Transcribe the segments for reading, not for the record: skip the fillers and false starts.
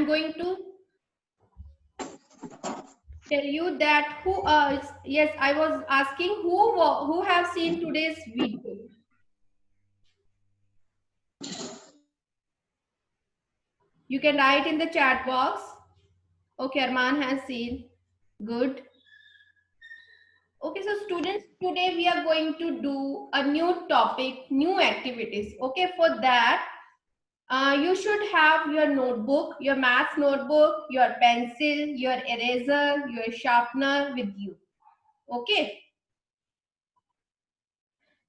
I'm going to tell you that who yes, I was asking who have seen today's video. You can write in the chat box. Okay, Arman has seen. Good. Okay, so students, today we are going to do a new topic, new activities. Okay, for that, you should have your notebook, your math notebook, your pencil, your eraser, your sharpener with you. Okay.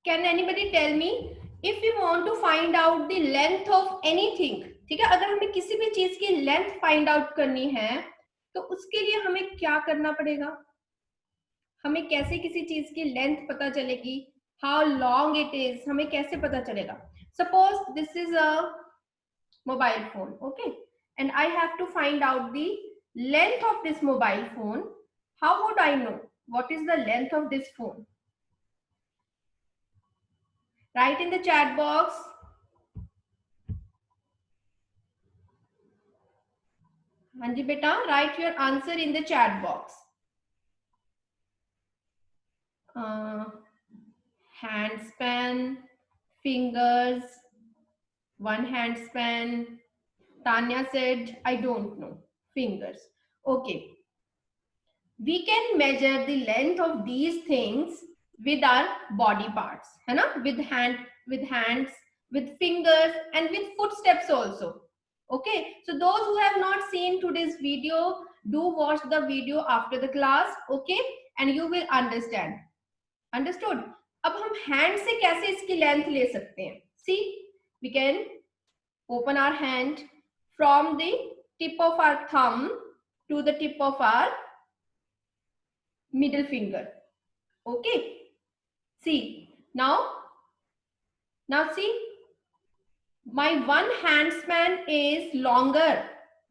Can anybody tell me if we want to find out the length of anything? ठीक है, अगर हमें किसी भी चीज की length find out करनी है तो उसके लिए हमें क्या करना पड़ेगा? हमें कैसे किसी चीज की लेंथ पता चलेगी? हाउ लॉन्ग इट इज, हमें कैसे पता चलेगा? Suppose this is a mobile phone, okay, and I have to find out the length of this mobile phone. How would I know what is the length of this phone? Write in the chat box. Hanji beta, write your answer in the chat box. Hand span, fingers, one hand span. Tanya said, I don't know. Fingers. Okay. We can measure the length of these things with our body parts, है ना? With hands, with fingers, and with footsteps also. Okay. So those who have not seen today's video, do watch the video after the class. Okay. And you will understand. Understood? अब हम hand से कैसे इसकी length ले सकते हैं? See, we can open our hand from the tip of our thumb to the tip of our middle finger. Okay. See, now see, my one hand span is longer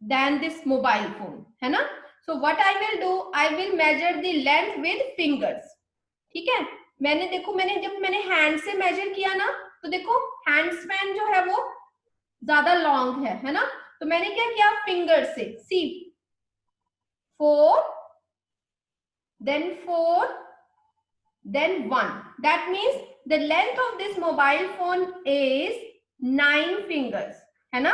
than this mobile phone, है ना? So what I will do, I will measure the length with fingers. ठीक है, मैंने जब मैंने hand से major किया ना, तो देखो हैंड स्पैन जो है वो ज्यादा लॉन्ग है ना? तो मैंने क्या किया, फिंगर से, सी 4, then 4, then 1. That means the length of this mobile phone is 9 fingers, है ना?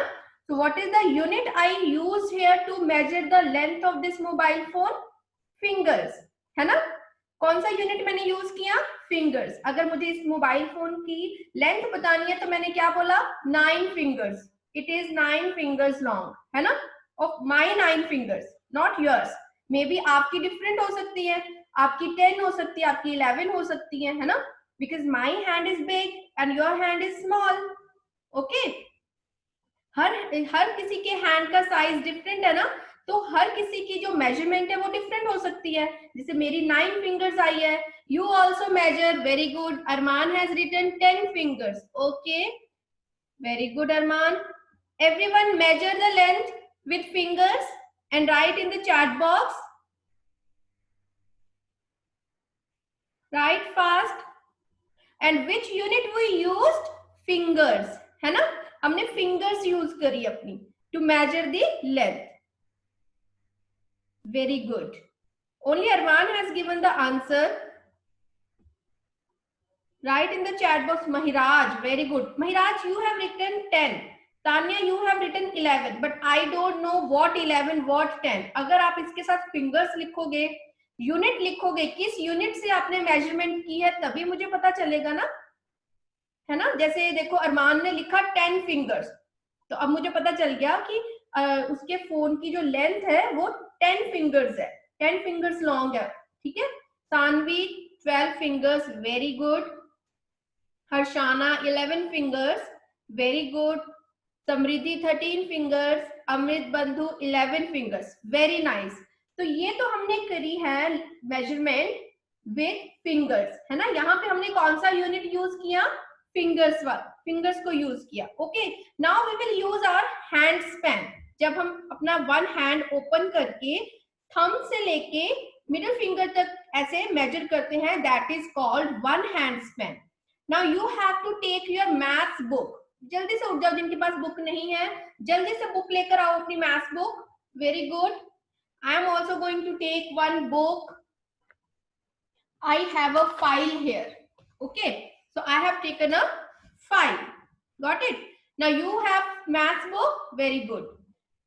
So what is the unit I use here to measure the length of this mobile phone? Fingers, है ना? कौन सा यूनिट मैंने use किया? Fingers. अगर मुझे इस मोबाइल फोन की लेंथ बतानी है तो मैंने क्या बोला? 9 fingers. It is 9 fingers long, है ना? Of my 9 fingers, not yours. May be आपकी डिफरेंट हो सकती है, आपकी 10 हो सकती है, आपकी 11 हो सकती है ना? Because my hand is big and your hand is small. Okay, हर किसी के हैंड का साइज डिफरेंट है ना, तो हर किसी की जो मेजरमेंट है वो डिफरेंट हो सकती है. जैसे मेरी 9 फिंगर्स आई है. You also measure. Very good. Armaan has written 10 fingers. Okay, very good Armaan. Everyone measure the length with fingers and write in the chat box. Write fast. And which unit we used? Fingers, है ना? हमने fingers use करी अपनी to measure the length. Very good. Only Arman has given the answer. Write in the chat box. Mahiraj, very good. Mahiraj, you have written 10. Tanya, you have written 11. But I don't know what 11, what 10. अगर आप इसके साथ fingers लिखोगे, unit लिखोगे, किस unit से आपने measurement की है तभी मुझे पता चलेगा ना, है ना? जैसे देखो अरमान ने लिखा 10 fingers. तो अब मुझे पता चल गया कि उसके फोन की जो लेंथ है वो 10 फिंगर्स है, 10 फिंगर्स लॉन्ग है. ठीक है. Saanvi 12 fingers. Very good. Harshana 11 fingers. Very good. Samriddhi 13 fingers. Amrit Bandhu 11 fingers. Very nice. तो ये तो हमने करी है मेजरमेंट विथ फिंगर्स, है ना? यहाँ पे हमने कौन सा यूनिट यूज किया? फिंगर्स को यूज किया. Okay, now we will use our hand span. जब हम अपना वन हैंड ओपन करके थंब से लेके मिडिल फिंगर तक ऐसे मेजर करते हैं, that is called one hand span. Now you have to take your maths book. जल्दी से उठ जाओ जिनके पास बुक नहीं है, जल्दी से बुक लेकर आओ अपनी maths book. Very good. I am also going to take one book. I have a file here. Okay, so I have taken a file. Got it? Now you have math book. Very good.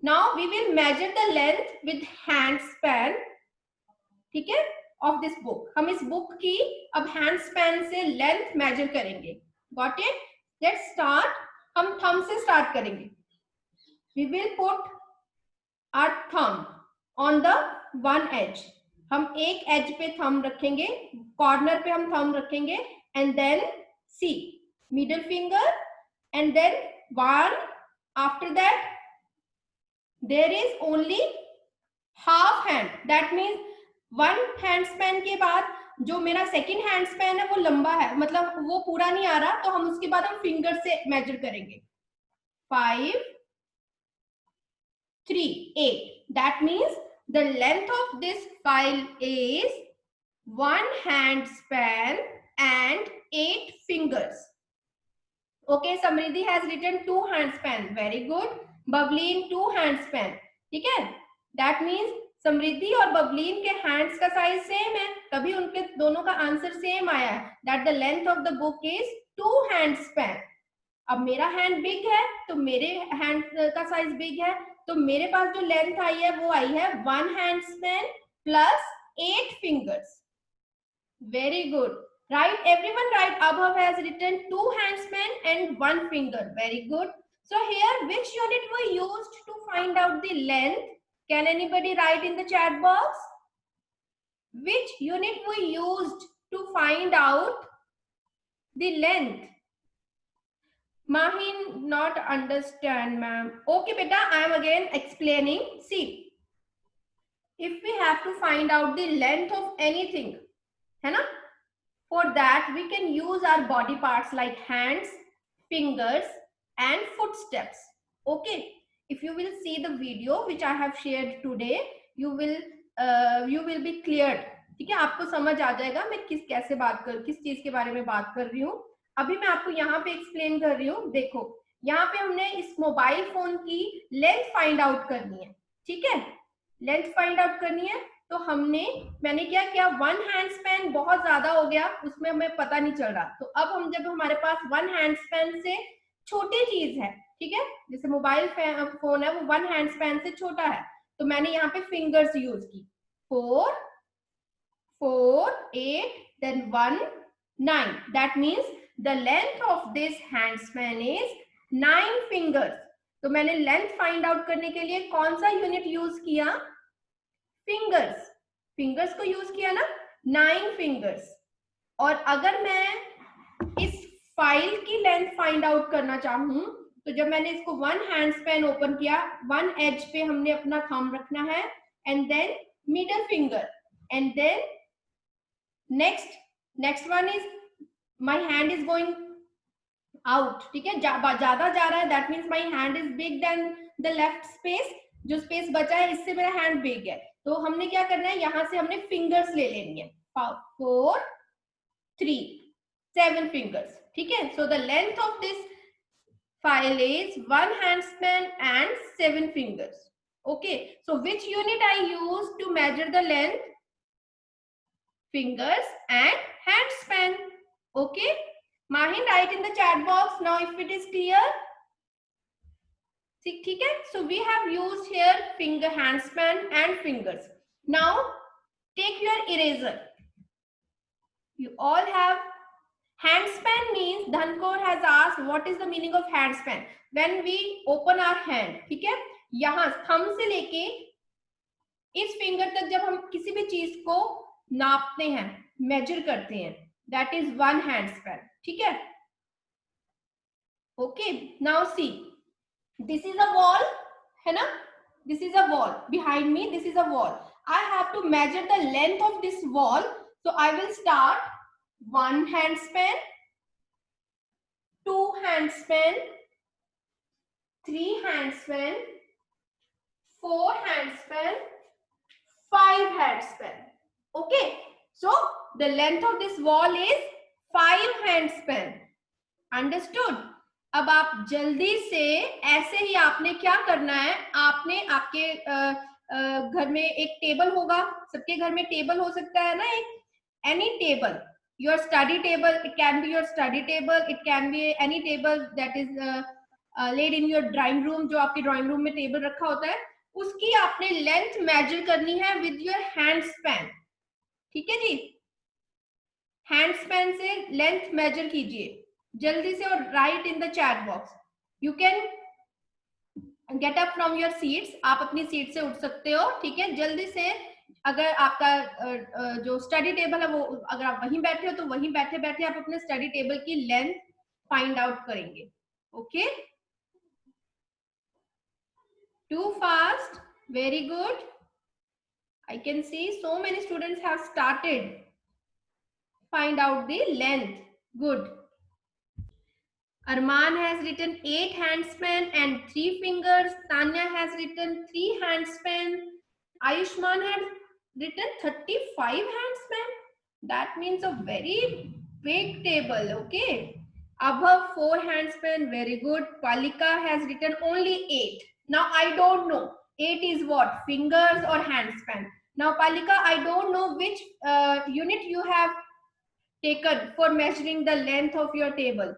Now we will measure the length with hand span. ठीक है? Of this book. हम इस book की अब hand span से length measure करेंगे. Got it? Let's start. हम thumb से start करेंगे. We will put our thumb on the one edge. हम एक एज पे थंब रखेंगे, कॉर्नर पे हम थंब रखेंगे, and then see middle finger, and then one. After that there is only half hand. That means one hand span के बाद जो मेरा सेकेंड हैंड स्पैन है वो लंबा है, मतलब वो पूरा नहीं आ रहा, तो हम उसके बाद हम फिंगर से मेजर करेंगे. 5, 3, 8. That means the length of this file is 1 hand span and 8 fingers. Okay, Samriddhi has written 2 hand span. Very good. Bavleen 2 hand span. ठीक है? That means समृद्धि और बबलीन के हैंड्स का साइज सेम है, तभी उनके दोनों का आंसर सेम आया है. That the length of the book is 2 hand span. अब मेरा हैंड बिग है तो मेरे हैंड का साइज बिग है, तो मेरे पास जो लेंथ आई है वो आई है 1 hand span plus 8 fingers. Very good. Right, everyone right. Abhav has written 2 hand span and 1 finger. Very good. So here, which unit we used to find out the length? Can anybody write in the chat box? Which unit we used to find out the length? Mahin not understand, ma'am. Okay, beta, I am again explaining. See, if we have to find out the length of anything, है ना? For that we can use our body parts like hands, fingers, and footsteps. Okay, if you will see the video which I have shared today, you will be cleared. ठीक है, आपको समझ आ जाएगा मैं किस चीज के बारे में बात कर रही हूँ. अभी मैं आपको यहाँ पे एक्सप्लेन कर रही हूँ. देखो, यहाँ पे हमने इस मोबाइल फोन की लेंथ फाइंड आउट करनी है. ठीक है, लेंथ फाइंड आउट करनी है, तो मैंने क्या किया, 1 हैंड स्पैन बहुत ज्यादा हो गया, उसमें हमें पता नहीं चल रहा. तो अब हम जब हमारे पास 1 हैंड स्पैन से छोटी चीज है, ठीक है, जैसे मोबाइल फोन है वो 1 हैंड स्पैन से छोटा है, तो मैंने यहाँ पे फिंगर्स यूज की. 4, 8, then 1, 9. That means the length of this hand span is 9 fingers. तो मैंने लेंथ फाइंड आउट करने के लिए कौन सा यूनिट यूज किया? फिंगर्स को यूज किया ना, 9 फिंगर्स. और अगर मैं इस फाइल की लेंथ फाइंड आउट करना चाहूं, तो जब मैंने इसको 1 हैंड स्पैन ओपन किया, 1 एज पे हमने अपना थंब रखना है, and then middle finger, and then next one is my hand is going out. ठीक है, ज्यादा जा रहा है, that means my hand is big then the left space. जो स्पेस बचा है इससे मेरा हैंड बिग है, तो हमने क्या करना है, यहां से हमने फिंगर्स ले लेनी है. 4, 3, 7 फिंगर्स. ठीक है, so the length of this file is 1 hand span and 7 fingers. Okay, so which unit I use to measure the length? Fingers and hand span. Okay, Mahin, write in the chat box now if it is clear. ठीक है, so we have used here finger, hand span and fingers. Now take your eraser. You all have hand span. Means Dhankor has asked what is the meaning of hand span. When we open our hand, ठीक है, यहाँ thumb से लेके इस finger तक जब हम किसी भी चीज को नापते हैं, मेजर करते हैं, दैट इज 1 हैंड स्पैन. ठीक है, okay. Now see, this is a wall, है ना, this is a wall behind me, this is a wall. I have to measure the length of this wall, so I will start 1 hand span, 2 hand span, 3 hand span, 4 hand span, 5 hand span. Okay, so the length of this wall is 5 hand span. Understood? अब आप जल्दी से ऐसे ही आपने क्या करना है, आपने आपके घर में एक टेबल होगा, सबके घर में टेबल हो सकता है ना, एक any table, your study table, it can be your study table, it can be any table that is laid in your drawing room, जो आपके ड्राइंग रूम में टेबल रखा होता है, उसकी आपने लेंथ मेजर करनी है विद योर हैंड स्पैन। ठीक है जी, हैंड स्पैन से लेंथ मेजर कीजिए जल्दी से, और right in the chat box. You can get up from your seats, आप अपनी सीट से उठ सकते हो। ठीक है, जल्दी से, अगर आपका जो स्टडी टेबल है वो, अगर आप वहीं बैठे हो तो वहीं बैठे बैठे आप अपने स्टडी टेबल की लेंथ फाइंड आउट करेंगे। Okay, too fast, very good, I can see so many students have started find out the length, good. Arman has written 8 handspan and 3 fingers. Tanya has written 3 handspan. Ayushman had written 35 handspan. That means a very big table. Okay. Above 4 handspan. Very good. Palika has written only 8. Now I don't know. 8 is what? Fingers or handspan? Now Palika, I don't know which unit you have taken for measuring the length of your table.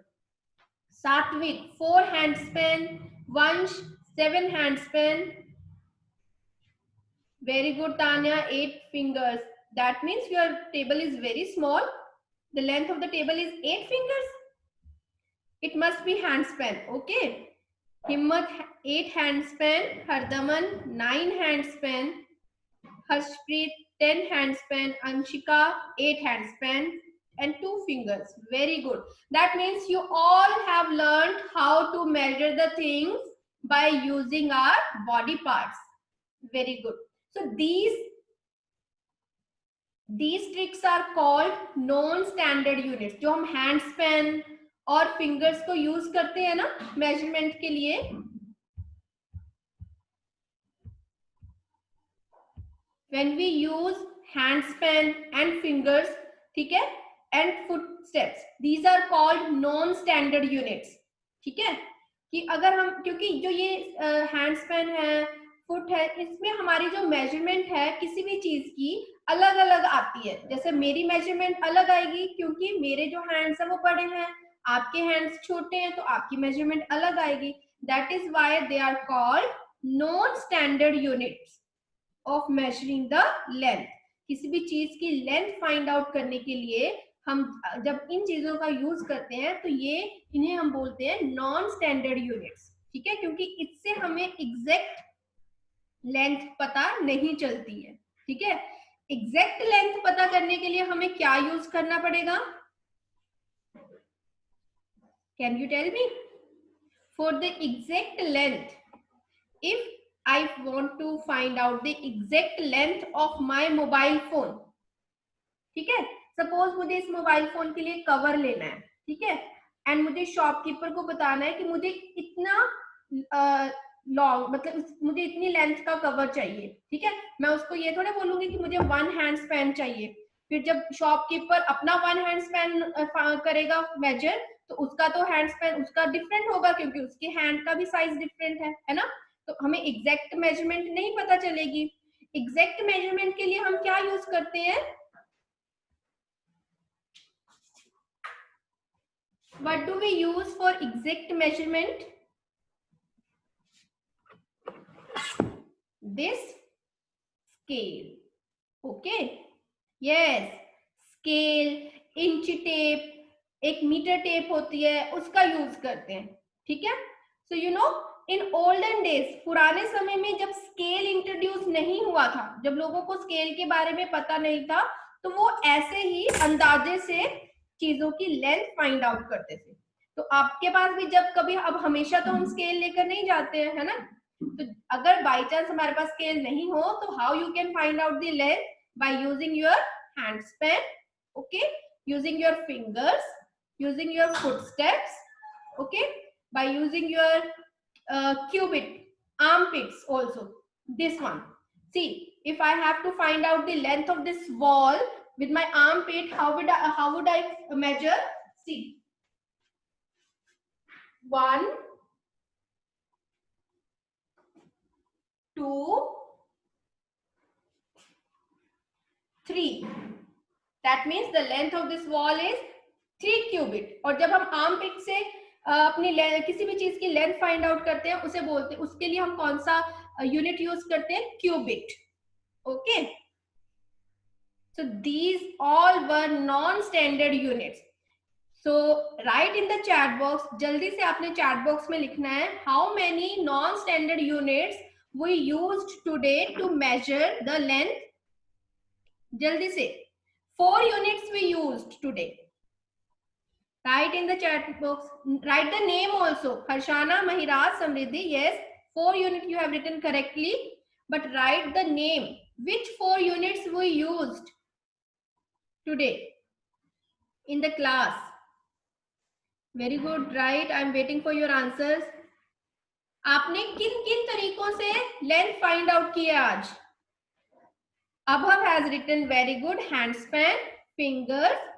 Satvik, 4 handspan. Vansh, 7 handspan. Very good, Tanya, 8 fingers. That means your table is very small. The length of the table is 8 fingers. It must be handspan. Okay. Himmat, 8 handspan. Hardaman, 9 handspan. Harshpreet, 10 handspan. Anshika, 8 handspan. And 2 fingers. Very good. That means you all have learned how to measure the things by using our body parts. Very good. So these tricks are called non-standard units. जो हम hand span और fingers को use करते हैं ना measurement के लिए, when we use hand span and fingers, ठीक है, and footsteps, these are called non-standard units. ठीक है, कि अगर हम, क्योंकि जो ये hand span है, फुट है, इसमें हमारी जो मेजरमेंट है किसी भी चीज की अलग अलग आती है। जैसे मेरी मेजरमेंट अलग आएगी क्योंकि मेरे जो हैंड्स है वो बड़े हैं, आपके हैंड्स छोटे हैं तो आपकी मेजरमेंट अलग आएगी। That is why they are called non standard units of measuring the length. किसी भी चीज की लेंथ फाइंड आउट करने के लिए हम जब इन चीजों का यूज करते हैं तो ये इन्हें हम बोलते हैं नॉन स्टैंडर्ड यूनिट्स। ठीक है, क्योंकि इससे हमें एग्जैक्ट लेंथ पता नहीं चलती है। ठीक है, एग्जैक्ट लेंथ पता करने के लिए हमें क्या यूज करना पड़ेगा? Can you tell me? For the exact length, if I want to find out the exact length of my mobile phone, ठीक है, सपोज मुझे इस मोबाइल फोन के लिए कवर लेना है, ठीक है, एंड मुझे शॉपकीपर को बताना है कि मुझे इतना लॉन्ग, मतलब मुझे इतनी लेंथ का कवर चाहिए। ठीक है, मैं उसको ये थोड़ा बोलूंगी कि मुझे 1 हैंड स्पैन चाहिए। फिर जब शॉपकीपर अपना 1 हैंड स्पैन करेगा मेजर, तो उसका तो हैंड स्पैन उसका डिफरेंट होगा क्योंकि उसके हैंड का भी साइज डिफरेंट है ना। तो हमें एग्जैक्ट मेजरमेंट नहीं पता चलेगी। एग्जैक्ट मेजरमेंट के लिए हम क्या यूज करते हैं? What do we use for exact measurement? This scale. Okay. Yes. Scale, inch tape, एक मीटर टेप होती है, उसका यूज करते हैं। ठीक है, so you know in olden days, पुराने समय में जब स्केल इंट्रोड्यूस नहीं हुआ था, जब लोगों को स्केल के बारे में पता नहीं था, तो वो ऐसे ही अंदाजे से चीजों की लेंथ फाइंड आउट करते थे। तो आपके पास भी जब कभी, अब हमेशा तो हम स्केल लेकर नहीं जाते हैं, है ना, तो अगर बाई चांस हमारे पास स्केल नहीं हो तो how you can find out the length? By using your hand span, okay, using your fingers, using your footsteps, okay, by using your cubit, armpits also. This one, see, if I have to find out the length of this wall with my armpit, how would I measure? See, 1, 2, 3. That means the length of this wall is 3 cubit. और जब हम arm पिट से अपनी किसी भी चीज की length find out करते हैं उसे बोलते हैं, उसके लिए हम कौन सा यूनिट यूज करते हैं? Qubit. Okay, so these all were non-standard units. So write in the chat box, जल्दी से आपने chat box में लिखना है how many non-standard units we used today to measure the length. जल्दी से 4 units we used today. Write in the chat box. Write the name also. Harshana, Mahiraj, Samriddhi. Yes, 4 units you have written correctly. But write the name. Which 4 units we used today in the class? Very good. Right. I am waiting for your answers. आपने किन किन तरीकों से length find out किया आज? Abhav has written very good. Handspan, fingers.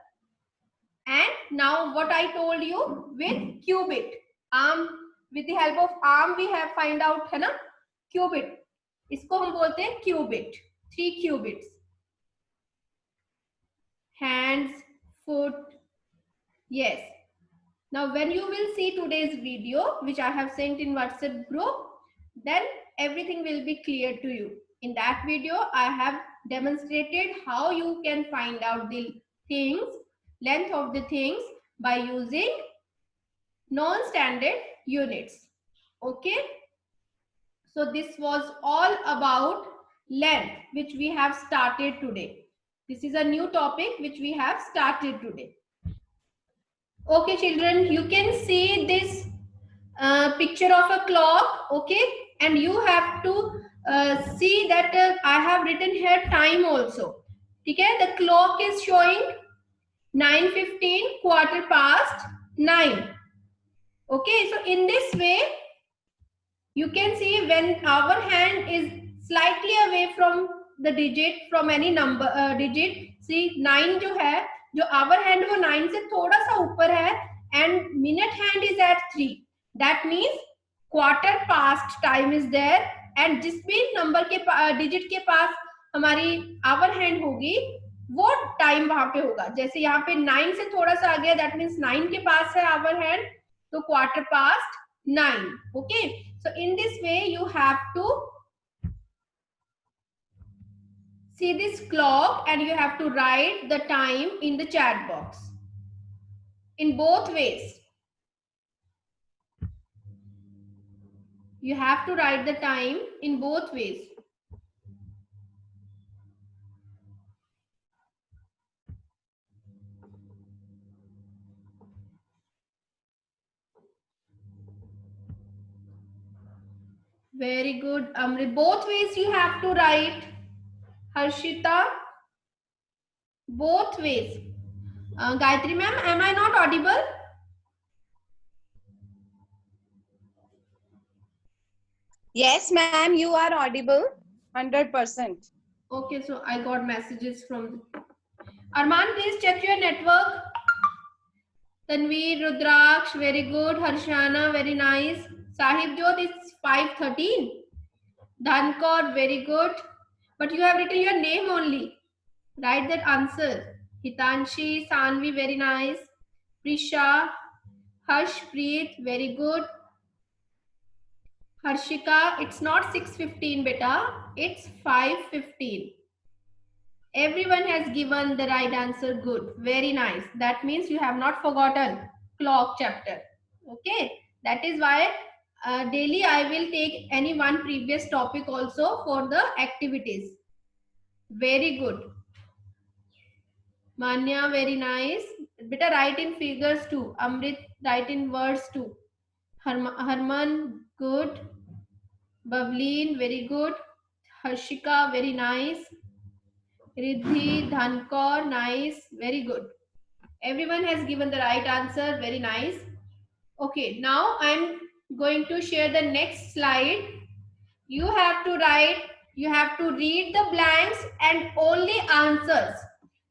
And now what I told you with cubit, arm, with the help of arm we have find out है ना cubit. इसको हम बोलते हैं cubit. 3 cubits. Hands, foot. Yes. Now when you will see today's video which I have sent in WhatsApp group, then everything will be clear to you. In that video I have demonstrated how you can find out the things, length of the things by using non-standard units. Okay, so this was all about length which we have started today. This is a new topic which we have started today. Okay children, you can see this picture of a clock. Okay, and you have to see that I have written here time also. Okay, the clock is showing 9:15, quarter past 9. Okay, so in this way you can see when our hand is slightly away from the digit, from any number digit. See 9 जो है, जो our hand वो 9 से थोड़ा सा ऊपर है, and minute hand is at 3. That means quarter past time is there, and जिस भी नंबर के डिजिट के पास हमारी आवर हैंड होगी वो टाइम वहां पे होगा. जैसे यहाँ पे 9 से थोड़ा सा आ गया, दैट मीन्स 9 के पास है आवर हैंड, तो quarter past 9. Okay, so in this way you have to see this clock and you have to write the time in the chat box in both ways. You have to write the time in both ways. Very good, Amrit. Both ways you have to write. Harshita, both ways. Gayatri ma'am, am I not audible? Yes, ma'am, you are audible. 100%. Okay, so I got messages from Arman, please check your network. Tanveer, Rudraksh, very good. Harshana, very nice. Sahib Jyot is 5:13. Dhankor, very good. But you have written your name only. Write that answer. Hitanshi, Sanvi, very nice. Prisha, Harshpreet, very good. Harshika, it's not 6:15 beta, it's 5:15. Everyone has given the right answer. Good, very nice. That means you have not forgotten clock chapter. Okay, that is why daily I will take any one previous topic also for the activities. Very good. Manya, very nice. Beta, write in figures too. Amrit, write in words too. Harman, good. Bavleen, very good. Harshika, very nice. Riddhi, Dhankor, nice. Very good. Everyone has given the right answer. Very nice. Okay, now I'm going to share the next slide. You have to write, you have to read the blanks and only answers.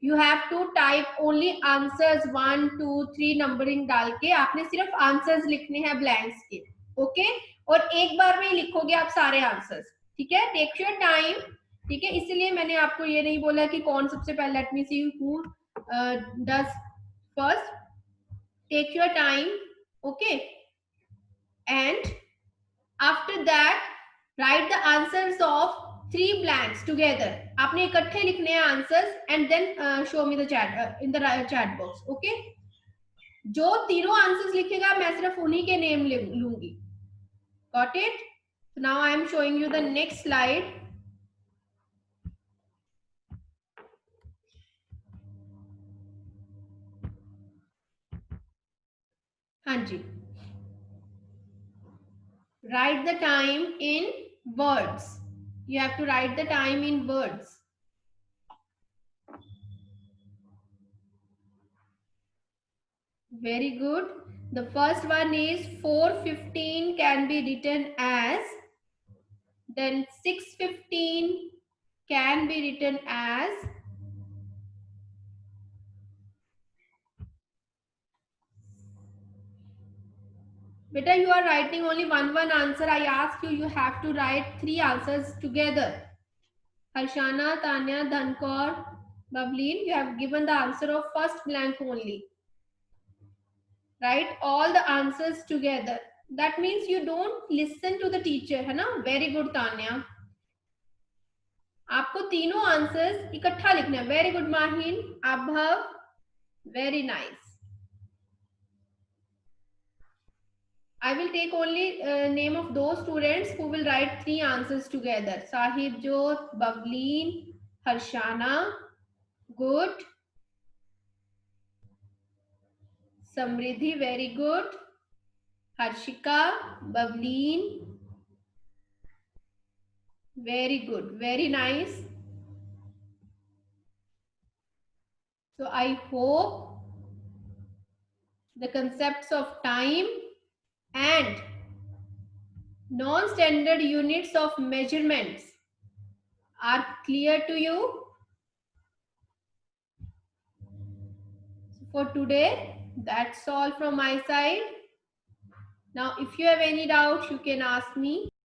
You have to type only answers 1 2 3 numbering डाल के आपने सिर्फ answers लिखने हैं blanks के. Okay, और एक बार में ही लिखोगे आप सारे आंसर्स. ठीक है, टेक योर टाइम. ठीक है, इसलिए मैंने आपको ये नहीं बोला कि कौन सबसे पहले. Let me see who does first. Take your time. Okay, and after that write the answers of 3 blanks together. आपने इकट्ठे लिखने हैं answers and then show me the chat in the chat box. Okay, जो तीनों answers लिखेगा मैं सिर्फ उन्हीं के नेम लूंगी. Got it? Now I am showing you the next slide. हाँ जी, write the time in words. You have to write the time in words. Very good. The first one is 4:15 can be written as, then 6:15 can be written as, beta you are writing only one answer. I asked you, you have to write 3 answers together. Harshana, Tanya, Dhankor, Bavleen, you have given the answer of first blank only. Write all the answers together. That means you don't listen to the teacher, है ना? Very good, Tanya. आपको तीनों answers इकट्ठा लिखना है. Very good Mahin, अभव, very nice. I will take only name of those students who will write 3 answers together. Sahib Jyot, Bavleen, Harshana, good. Samriddhi, very good. Harshika, Bavleen, very good, very nice. So I hope the concepts of time and non-standard units of measurements are clear to you. So for today, that's all from my side. Now, if you have any doubts, you can ask me.